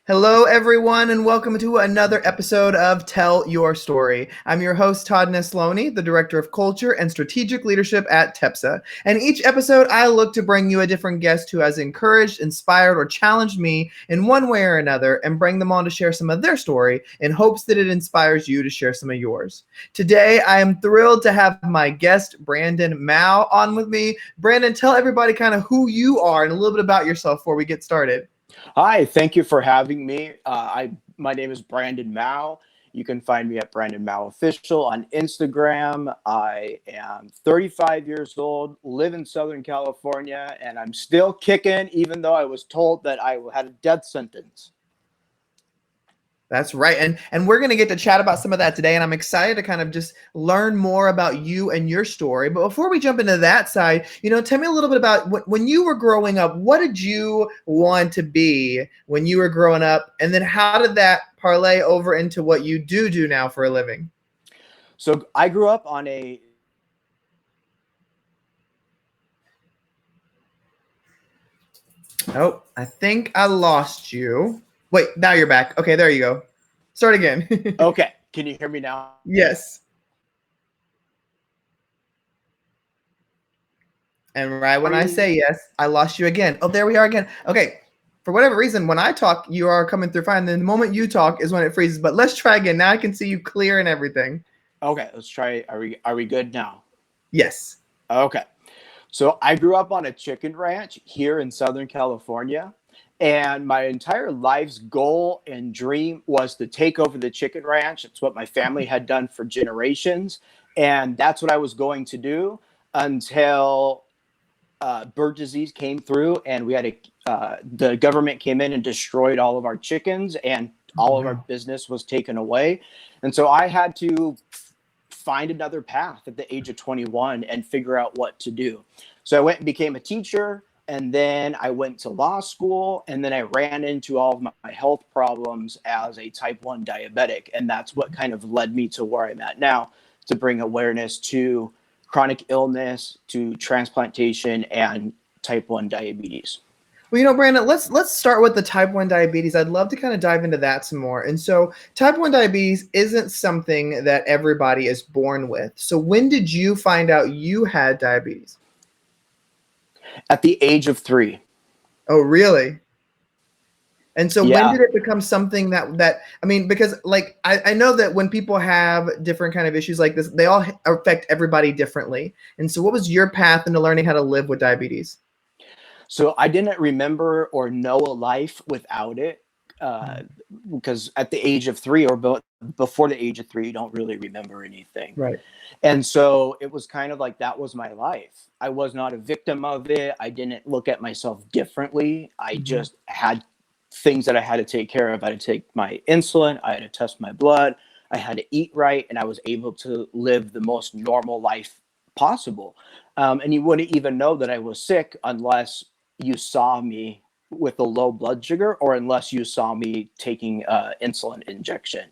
Hello, everyone, and welcome to another episode of Tell Your Story. I'm your host, Todd Nesloni, the Director of Culture and Strategic Leadership at TEPSA. And each episode, I look to bring you a different guest who has encouraged, inspired, or challenged me in one way or another and bring them on to share some of their story in hopes that it inspires you to share some of yours. Today, I am thrilled to have my guest, Brandon Mouw, on with me. Brandon, tell everybody kind of who you are and a little bit about yourself before we get started. Hi, thank you for having me. My name is Brandon Mouw. You can find me at Brandon Mouw Official on Instagram. I am 35 years old, live in Southern California, and I'm still kicking, even though I was told that I had a death sentence. That's right. And we're going to get to chat about some of that today. And I'm excited to kind of just learn more about you and your story. But before we jump into that side, tell me a little bit about when you were growing up, what did you want to be when you were growing up? And then how did that parlay over into what you do now for a living? So I grew up on a Oh, I think I lost you. Wait, now you're back. Okay, there you go. Start again. Okay, can you hear me now? Yes. And right when I say yes, I lost you again. Oh, there we are again. Okay. For whatever reason, when I talk, you are coming through fine. Then the moment you talk is when it freezes. But let's try again. Now I can see you clear and everything. Okay, let's try. Are we good now? Yes. Okay. So I grew up on a chicken ranch here in Southern California. And my entire life's goal and dream was to take over the chicken ranch. It's what my family had done for generations. And that's what I was going to do until bird disease came through and the government came in and destroyed all of our chickens and all of our business was taken away. And so I had to find another path at the age of 21 and figure out what to do. So I went and became a teacher, and then I went to law school, and then I ran into all of my health problems as a type 1 diabetic. And that's what kind of led me to where I'm at now, to bring awareness to chronic illness, to transplantation, and type 1 diabetes. Well, Brandon, let's start with the type 1 diabetes. I'd love to kind of dive into that some more. And so type 1 diabetes isn't something that everybody is born with. So when did you find out you had diabetes? At the age of 3. Oh, really? And so when Yeah. did it become something because like I know that when people have different kind of issues like this, they all affect everybody differently. And so what was your path into learning how to live with diabetes? So I didn't remember or know a life without it, because at the age of 3 or before the age of 3, you don't really remember anything. Right. And so it was kind of like that was my life. I was not a victim of it. I didn't look at myself differently. I just had things that I had to take care of. I had to take my insulin. I had to test my blood. I had to eat right. And I was able to live the most normal life possible. And you wouldn't even know that I was sick unless you saw me with a low blood sugar or unless you saw me taking insulin injection.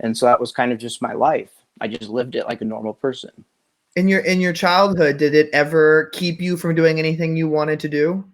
And so that was kind of just my life. I just lived it like a normal person. In your childhood, did it ever keep you from doing anything you wanted to do?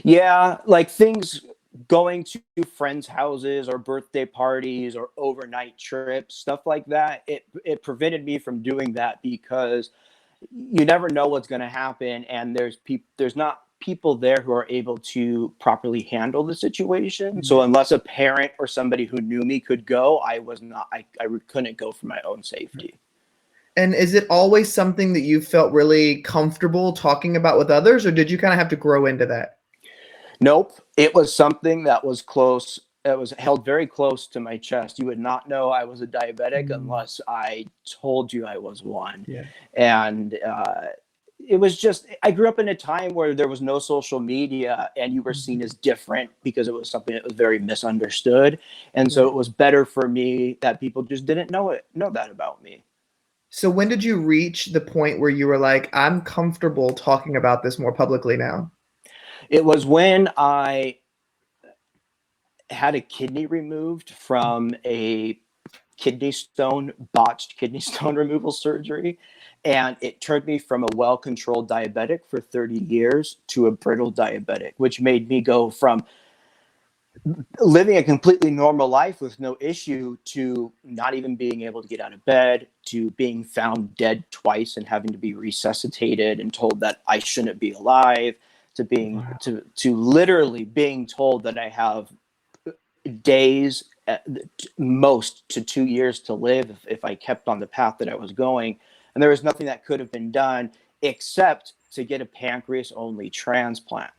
Yeah, like things going to friends' houses or birthday parties or overnight trips, stuff like that. It prevented me from doing that because you never know what's going to happen, and there's not people there who are able to properly handle the situation. So unless a parent or somebody who knew me could go, I couldn't go for my own safety. And is it always something that you felt really comfortable talking about with others, or did you kind of have to grow into that? Nope. It was something that was close. It was held very close to my chest. You would not know I was a diabetic unless I told you I was one. Yeah. And it was just, I grew up in a time where there was no social media and you were seen as different because it was something that was very misunderstood. And so it was better for me that people just didn't know that about me. So when did you reach the point where you were like, I'm comfortable talking about this more publicly now? It was when I had a kidney removed from a botched kidney stone removal surgery. And it turned me from a well-controlled diabetic for 30 years to a brittle diabetic, which made me go from living a completely normal life with no issue to not even being able to get out of bed, to being found dead twice and having to be resuscitated and told that I shouldn't be alive, to being Wow. to literally being told that I have days at most to 2 years to live if I kept on the path that I was going. And there was nothing that could have been done except to get a pancreas only transplant.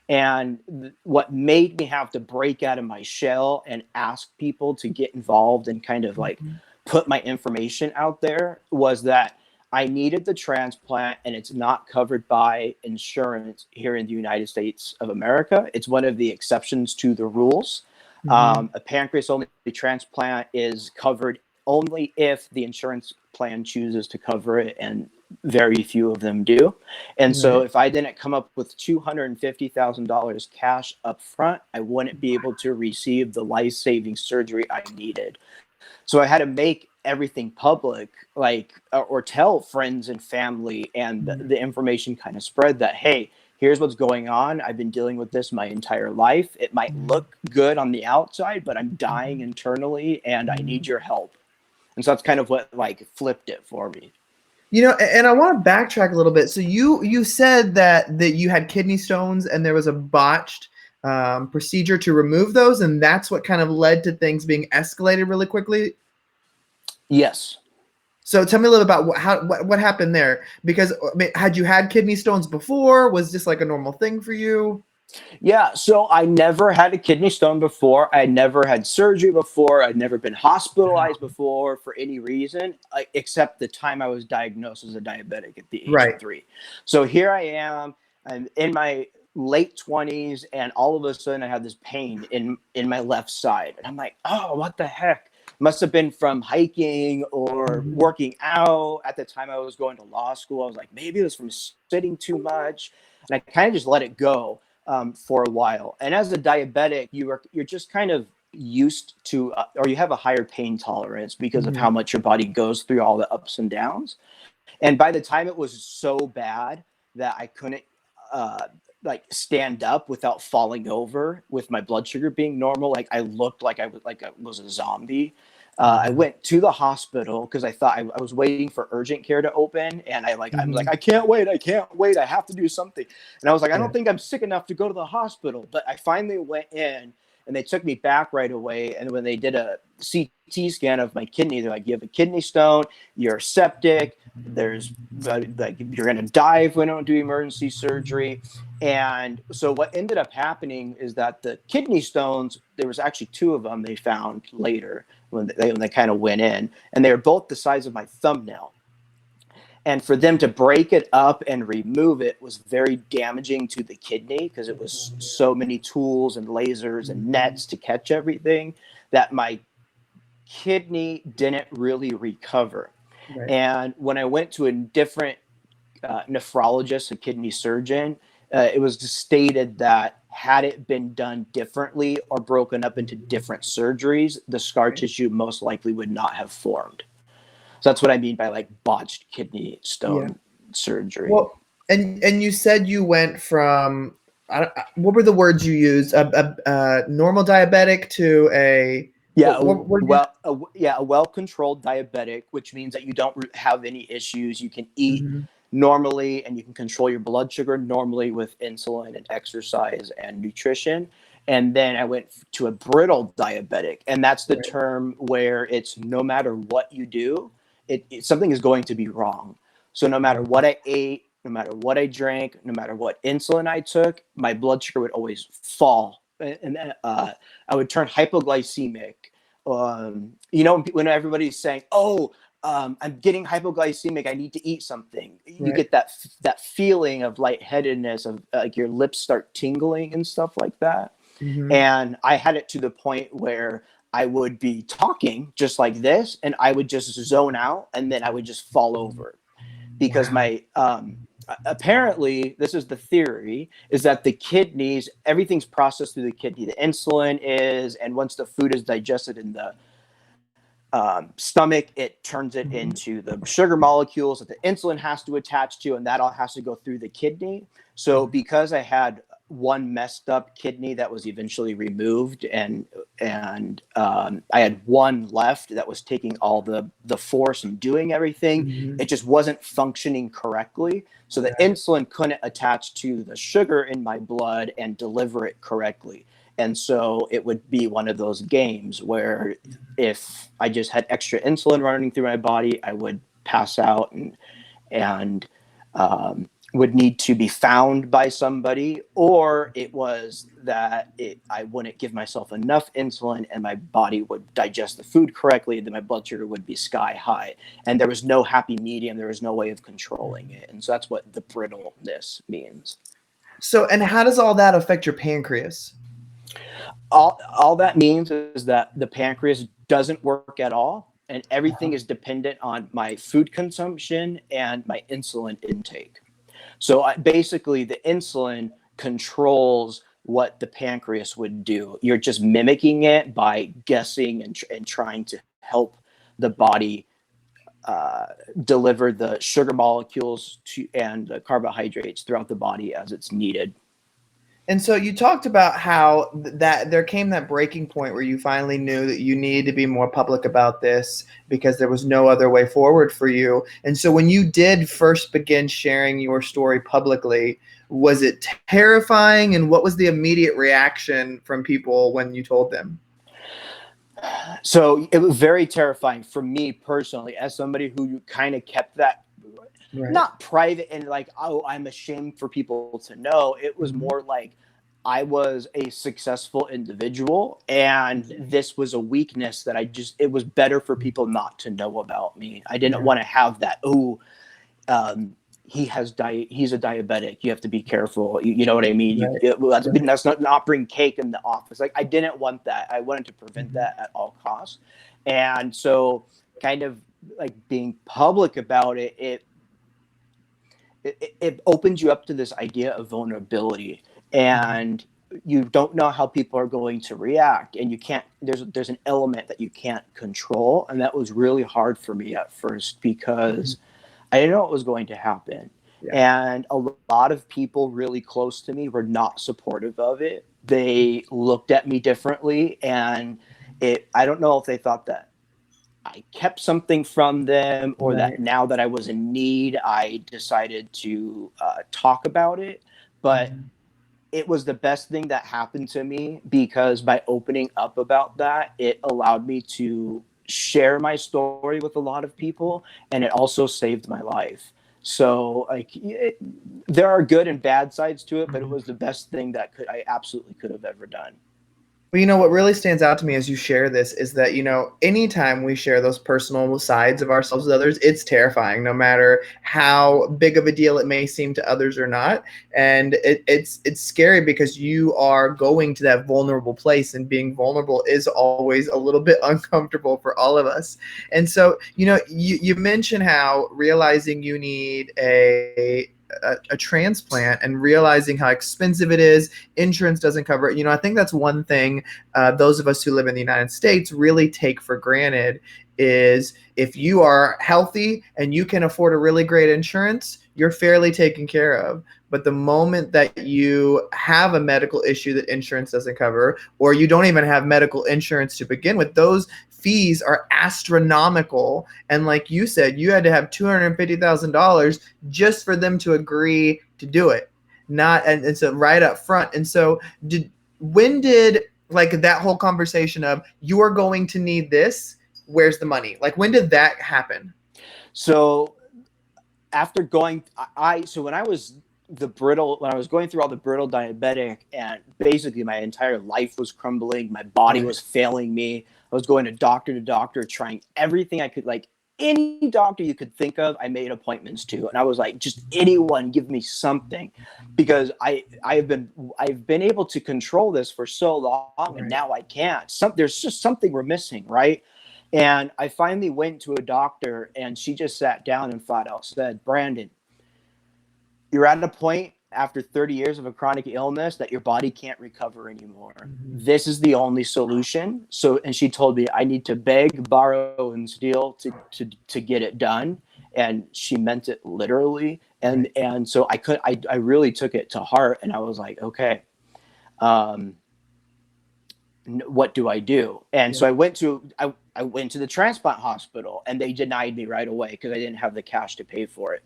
And what made me have to break out of my shell and ask people to get involved and kind of like Mhm. put my information out there was that I needed the transplant, and it's not covered by insurance here in the United States of America. It's one of the exceptions to the rules. Mhm. A pancreas only transplant is covered only if the insurance plan chooses to cover it, and very few of them do. And so Right. if I didn't come up with $250,000 cash up front, I wouldn't be able to receive the life-saving surgery I needed. So I had to make everything public, like, or tell friends and family, and Mhm. the information kind of spread that, hey, here's what's going on. I've been dealing with this my entire life. It might Mhm. look good on the outside, but I'm dying Mhm. internally and I need Mhm. your help. And so that's kind of what like flipped it for me. And I want to backtrack a little bit. So you said that you had kidney stones and there was a botched procedure to remove those, and that's what kind of led to things being escalated really quickly. Yes. So tell me a little about what happened there. Because I mean, had you had kidney stones before? Was this like a normal thing for you? Yeah, so I never had a kidney stone before. I never had surgery before. I'd never been hospitalized before for any reason, except the time I was diagnosed as a diabetic at the age of Right. 3. So here I am, I'm in my late 20s, and all of a sudden I have this pain in my left side. And I'm like, oh, what the heck? Must have been from hiking or Mhm. working out. At the time I was going to law school, I was like, maybe it was from sitting too much. And I kind of just let it go for a while. And as a diabetic, you're just kind of used to, or you have a higher pain tolerance because of how Mhm. much your body goes through all the ups and downs. And by the time it was so bad that I couldn't uh, like stand up without falling over with my blood sugar being normal, like I looked like I was a zombie. I Wow. went to the hospital because I thought I was waiting for urgent care to open, and I'm like, Mhm. I can't wait, I have to do something. And I was like, I Yeah. don't think I'm sick enough to go to the hospital, but I finally went in, and they took me back right away. And when they did a CT scan of my kidney, they're like, you have a kidney stone, you're septic, there's like you're going to die if we don't do emergency surgery. And so what ended up happening is that the kidney stones, there was actually 2 of them they found later when they kind of went in, and they were both the size of my thumbnail. And for them to break it up and remove it was very damaging to the kidney because it was so many tools and lasers and Mhm. nets to catch everything that my kidney didn't really recover. Right. And when I went to a different nephrologist, a kidney surgeon, it was stated that had it been done differently or broken up into different surgeries, the scar Right. tissue most likely would not have formed. So that's what I mean by like botched kidney Yeah. stone surgery. Well, and you said you went from what were the words you used? A normal diabetic to a Yeah, what did you? a well-controlled diabetic, which means that you don't have any issues. You can eat Mhm. normally, and you can control your blood sugar normally with insulin and exercise and nutrition. And then I went to a brittle diabetic, and that's the Right. term where it's no matter what you do, something is going to be wrong. So no matter what I ate, no matter what I drank, no matter what insulin I took, my blood sugar would always fall, and I would turn hypoglycemic. When everybody's saying, "Oh, I'm getting hypoglycemic. I need to eat something." You Right. get that feeling of lightheadedness, of like your lips start tingling and stuff like that. Mhm. And I had it to the point where I would be talking just like this, and I would just zone out, and then I would just fall over because Wow. my apparently this is the theory is that the kidneys, everything's processed through the kidney, the insulin is, and once the food is digested in the stomach, it turns it Mhm. into the sugar molecules that the insulin has to attach to, and that all has to go through the kidney. So because I had one messed up kidney that was eventually removed, and I had one left that was taking all the force and doing everything. Mhm. It just wasn't functioning correctly, so the Right. insulin couldn't attach to the sugar in my blood and deliver it correctly. And so it would be one of those games where if I just had extra insulin running through my body, I would pass out and would need to be found by somebody, or it was that I wouldn't give myself enough insulin and my body would digest the food correctly, then my blood sugar would be sky high. And there was no happy medium. There was no way of controlling it. And so that's what the brittleness means. So, and how does all that affect your pancreas? All that means is that the pancreas doesn't work at all, and everything is dependent on my food consumption and my insulin intake. So basically, the insulin controls what the pancreas would do. You're just mimicking it by guessing and trying to help the body uh, deliver the sugar molecules and the carbohydrates throughout the body as it's needed. And so you talked about how that there came that breaking point where you finally knew that you needed to be more public about this because there was no other way forward for you. And so when you did first begin sharing your story publicly, was it terrifying, and what was the immediate reaction from people when you told them? So it was very terrifying for me personally, as somebody who kind of kept that Right. not private and like, oh, I'm ashamed for people to know. It was Mhm. more like I was a successful individual and this was a weakness that it was better for people not to know about me. I didn't Yeah. want to have that, oh, um, he's a diabetic. You have to be careful. You know what I mean? Right. Right. That's not bring cake in the office. Like I didn't want that. I wanted to prevent Mhm. that at all costs. And so kind of like being public about it opens you up to this idea of vulnerability, and you don't know how people are going to react, and you can't there's an element that you can't control, and that was really hard for me at first Mhm. because I didn't know what was going to happen. Yeah. And a lot of people really close to me were not supportive of it. They looked at me differently, and I don't know if they thought that I kept something from them, or that Right. now that I was in need, I decided to talk about it. But Mhm. it was the best thing that happened to me, because by opening up about that, it allowed me to share my story with a lot of people, and it also saved my life. So there are good and bad sides to it, but it Mhm. was the best thing that I absolutely could have ever done. Well, what really stands out to me as you share this is that, anytime we share those personal sides of ourselves with others, it's terrifying, no matter how big of a deal it may seem to others or not. And it's scary because you are going to that vulnerable place, and being vulnerable is always a little bit uncomfortable for all of us. And so, you mentioned how realizing you need a transplant and realizing how expensive it is, insurance doesn't cover it. I think that's one thing those of us who live in the United States really take for granted is if you are healthy and you can afford a really great insurance, you're fairly taken care of. But the moment that you have a medical issue that insurance doesn't cover, or you don't even have medical insurance to begin with, those fees are astronomical. And like you said, you had to have $250,000 just for them to agree to do it. Not and so right up front. And so when did like that whole conversation of you're going to need this, where's the money, like when did that happen? So after going, so when I was when I was going through all the brittle diabetic, and basically my entire life was crumbling, my body Right. was failing me. I was going to doctor, trying everything I could, like any doctor you could think of, I made appointments to, and I was like, just anyone, give me something, because I've been able to control this for so long, and Right. now I can't. There's just something we're missing, right? And I finally went to a doctor, and she just sat down and flat out said, Brandon, you're at a point after 30 years of a chronic illness that your body can't recover anymore. Mhm. This is the only solution. So, and she told me I need to beg, borrow, and steal to get it done. and she meant it literally. And so I really took it to heart, and I was like, okay, um, what do I do? And so I went to the transplant hospital, and they denied me right away because I didn't have the cash to pay for it,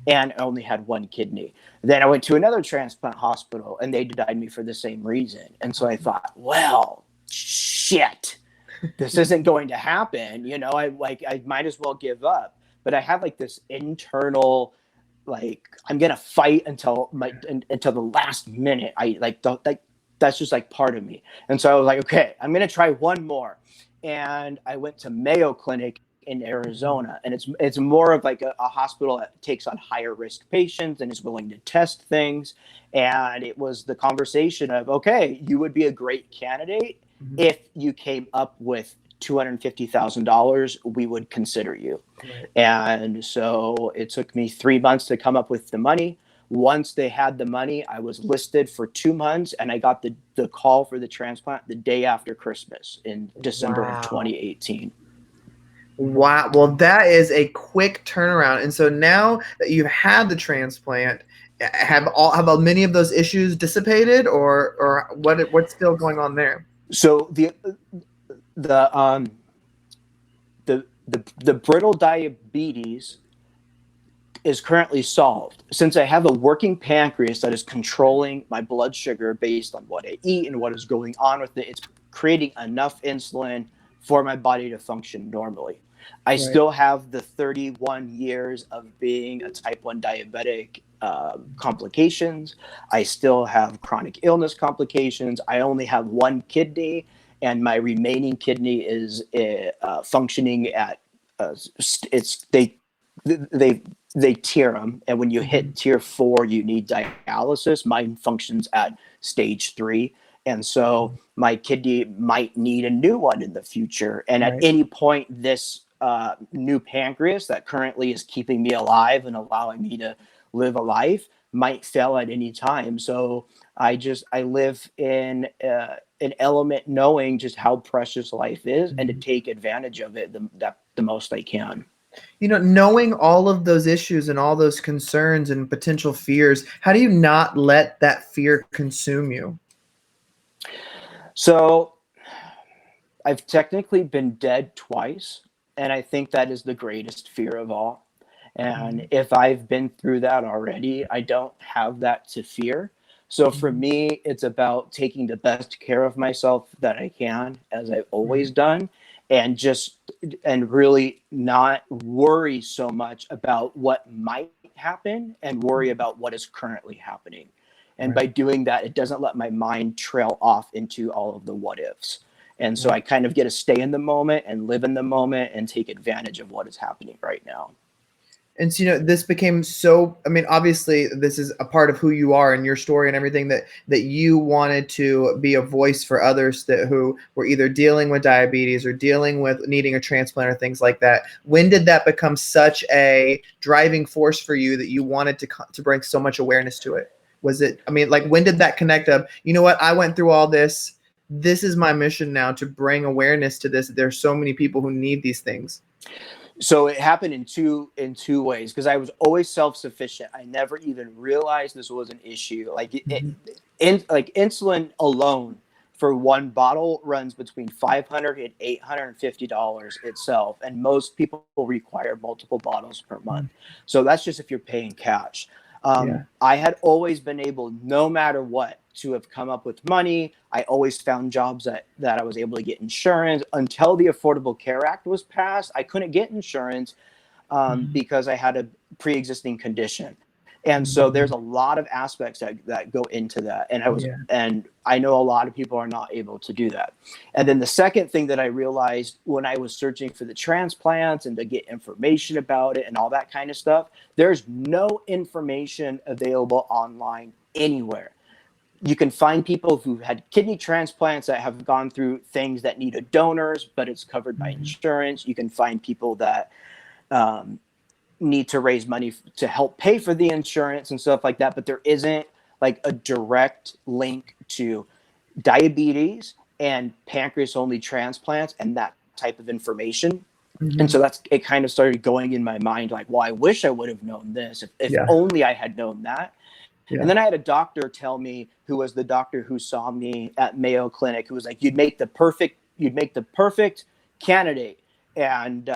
and I only had one kidney. Then I went to another transplant hospital, and they denied me for the same reason. And so I thought, well, shit, this isn't going to happen. I might as well give up. But I had like this internal, like, I'm gonna fight until the last minute. I like don't like That's just like part of me. And so I was like, okay, I'm gonna try one more. And I went to Mayo Clinic in Arizona, and it's more of like a hospital that takes on higher risk patients and is willing to test things. And it was the conversation of, okay, you would be a great candidate if you came up with $250,000, we would consider you. Right. And so it took me 3 months to come up with the money. Once they had the money, I was listed for 2 months, and I got the call for the transplant the day after Christmas in December of 2018. Wow. Well, that is a quick turnaround. And so now that you've had the transplant, have many of those issues dissipated, or what's still going on there? So the brittle diabetes is currently solved. Since I have a working pancreas that is controlling my blood sugar based on what I eat and what is going on with it, it's creating enough insulin for my body to function normally. I still have the 31 years of being a type 1 diabetic complications. I still have chronic illness complications. I only have one kidney, and my remaining kidney is functioning at they tier them, and when you hit tier 4, you need dialysis. Mine functions at stage 3, and so my kidney might need a new one in the future. And at any point, this new pancreas that currently is keeping me alive and allowing me to live a life might fail at any time. So I live in an element knowing just how precious life is, and to take advantage of it the most I can. Knowing all of those issues and all those concerns and potential fears, how do you not let that fear consume you? So I've technically been dead twice, and I think that is the greatest fear of all. And if I've been through that already, I don't have that to fear. So for me, it's about taking the best care of myself that I can, as I've always done, and really not worry so much about what might happen and worry about what is currently happening. And by doing that, it doesn't let my mind trail off into all of the what ifs. And so I kind of get to stay in the moment and live in the moment and take advantage of what is happening right now. And so, this became obviously this is a part of who you are and your story and everything, that you wanted to be a voice for others who were either dealing with diabetes or dealing with needing a transplant or things like that. When did that become such a driving force for you that you wanted to bring so much awareness to it? Was it, when did that connect of, you know what, I went through all this. This is my mission now, to bring awareness to this. There's so many people who need these things. So it happened in two ways, because I was always self-sufficient. I never even realized this was an issue. Like insulin alone for one bottle runs between $500 and $850 itself, and most people require multiple bottles per month. So that's just if you're paying cash. I had always been able, no matter what, to have come up with money. I always found jobs that I was able to get insurance. Until the Affordable Care Act was passed, I couldn't get insurance because I had a pre-existing condition. And so there's a lot of aspects that go into that. And I know a lot of people are not able to do that. And then the second thing that I realized when I was searching for the transplants and to get information about it and all that kind of stuff, there's no information available online anywhere. You can find people who've had kidney transplants that have gone through things that need a donors, but it's covered by insurance. You can find people that need to raise money to help pay for the insurance and stuff like that. But there isn't like a direct link to diabetes and pancreas only transplants and that type of information. And Mhm. so it kind of started going in my mind like, well, I wish I would have known this, if Yeah. only I had known that. And Yeah. then I had a doctor tell me, who was the doctor who saw me at Mayo Clinic, who was like, you'd make the perfect candidate. And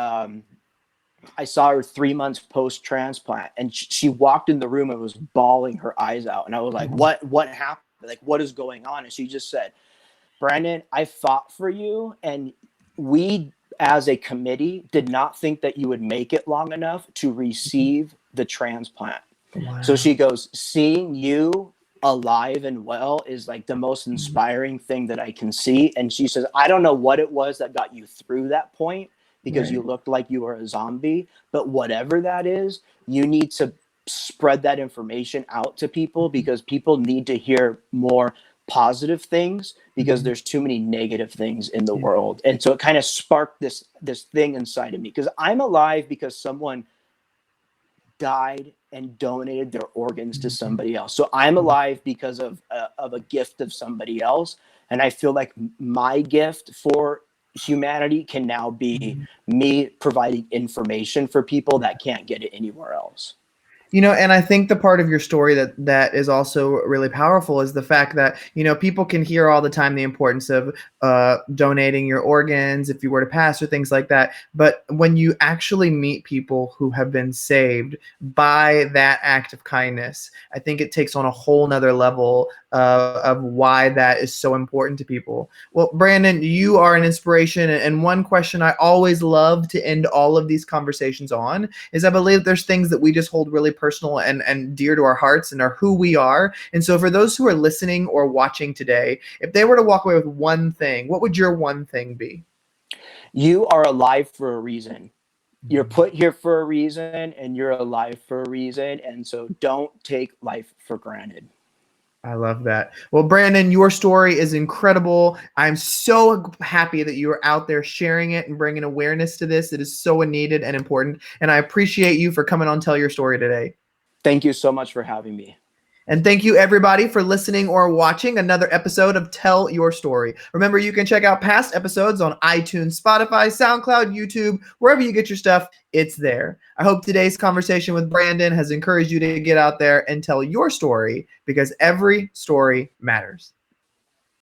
I saw her 3 months post transplant, and she walked in the room and was bawling her eyes out. And I was like, Mhm. what happened? Like, what is going on? And she just said, Brandon, I fought for you, and we as a committee did not think that you would make it long enough to receive the transplant. So Wow. she goes, seeing you alive and well is like the most Mhm. inspiring thing that I can see. And she says, I don't know what it was that got you through that point, because you Right. looked like you were a zombie, but whatever that is, you need to spread that information out to people, Mhm. because people need to hear more positive things, because Mhm. there's too many negative things in the Yeah. world. And so it kind of sparked this thing inside of me, because I'm alive because someone died and donated their organs to Mhm. somebody else. So I'm Mhm. alive because of a gift of somebody else. And I feel like my gift for humanity can now be Mhm. me providing information for people that can't get it anywhere else. And I think the part of your story that is also really powerful is the fact that people can hear all the time the importance of donating your organs if you were to pass or things like that. But when you actually meet people who have been saved by that act of kindness, I think it takes on a whole nother level of why that is so important to people. Well, Brandon, you are an inspiration, and one question I always love to end all of these conversations on is I believe there's things that we just hold really personal and dear to our hearts and are who we are. And so for those who are listening or watching today, if they were to walk away with one thing, what would your one thing be? You are alive for a reason. You're Mhm. put here for a reason, and you're alive for a reason. And so don't take life for granted. I love that. Well, Brandon, your story is incredible. I'm so happy that you are out there sharing it and bringing awareness to this. It is so needed and important. And I appreciate you for coming on Tell Your Story today. Thank you so much for having me. And thank you, everybody, for listening or watching another episode of Tell Your Story. Remember, you can check out past episodes on iTunes, Spotify, SoundCloud, YouTube, wherever you get your stuff, it's there. I hope today's conversation with Brandon has encouraged you to get out there and tell your story, because every story matters.